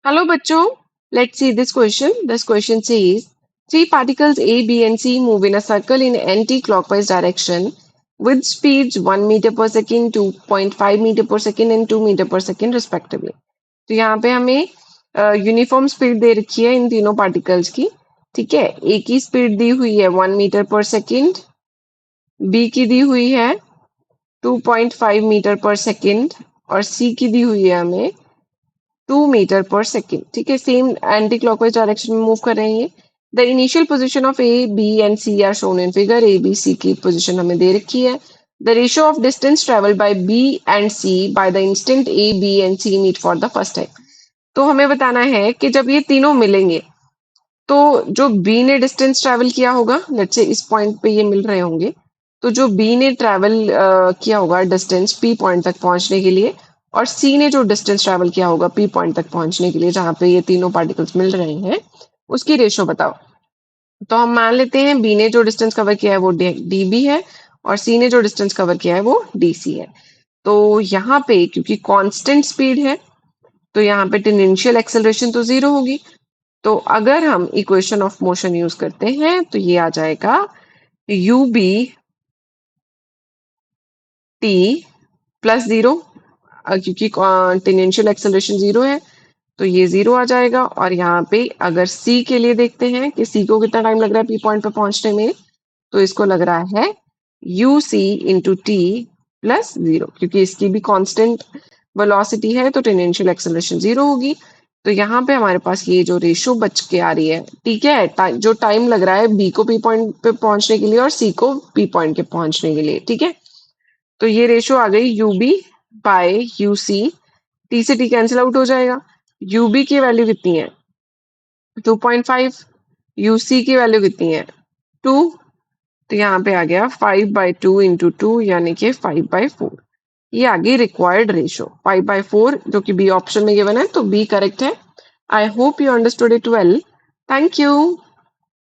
Hello, bachcho. Let's see this question. This question says three particles A, B, and C move in a circle in anti-clockwise direction with speeds 1 meter per second, 2.5 meter per second, and 2 meter per second respectively. तो यहाँ पे हमें uniform speed दे रखी है इन तीनों particles की। ठीक है, ए की स्पीड दी हुई है 1 मीटर पर सेकेंड, बी की दी हुई है 2.5 मीटर पर सेकेंड और सी की दी हुई है हमें 2 मीटर पर सेकेंड। ठीक है, सेम एंटी क्लॉकवाइज डायरेक्शन में मूव कर रहे हैं ये। The initial position of A B and C are shown in figure. A B C की पोजीशन हमें दे रखी है। The ratio of distance travel by B and C by the instant A B and C meet for the first time. तो हमें बताना है कि जब ये तीनों मिलेंगे तो जो बी ने डिस्टेंस ट्रेवल किया होगा, लेट्स से इस पॉइंट पे ये मिल रहे होंगे, तो जो बी ने ट्रेवल किया होगा डिस्टेंस पी पॉइंट तक पहुंचने के लिए, और सी ने जो डिस्टेंस ट्रेवल किया होगा पी पॉइंट तक पहुंचने के लिए जहां पे ये तीनों पार्टिकल्स मिल रहे हैं, उसकी रेशो बताओ। तो हम मान लेते हैं बी ने जो डिस्टेंस कवर किया है वो डी बी है और सी ने जो डिस्टेंस कवर किया है वो डी सी है। तो यहाँ पे क्योंकि कांस्टेंट स्पीड है तो यहाँ पे टेंजेंशियल एक्सेलरेशन तो जीरो होगी। तो अगर हम इक्वेशन ऑफ मोशन यूज करते हैं तो ये आ जाएगा u b t plus zero, क्योंकि टेंजेंशियल एक्सेलरेशन जीरो है तो ये जीरो आ जाएगा। और यहाँ पे अगर सी के लिए देखते हैं कि सी को कितना टाइम लग रहा है पी पॉइंट पे पहुंचने में, तो इसको लग रहा है u c into t plus zero, क्योंकि इसकी भी कांस्टेंट वेलोसिटी है तो टेंजेंशियल एक्सेलरेशन जीरो होगी। तो यहाँ पे हमारे पास ये जो रेशो बच के आ रही है, ठीक है, जो टाइम लग रहा है बी को पी पॉइंट पे पहुंचने के लिए और सी को पी पॉइंट के पहुंचने के लिए, ठीक है। तो ये रेशो आ गई u b by u c. T से टी कैंसिल आउट हो जाएगा। यू बी की वैल्यू कितनी है 2.5, यू सी की वैल्यू कितनी है 2। तो यहाँ पे आ गया 5/2 इंटू टू यानी कि 5/4। ये आ गई रिक्वायर्ड रेशो 5/4, जो कि बी ऑप्शन में गिवन है, तो बी करेक्ट है। I hope you understood it well. Thank you.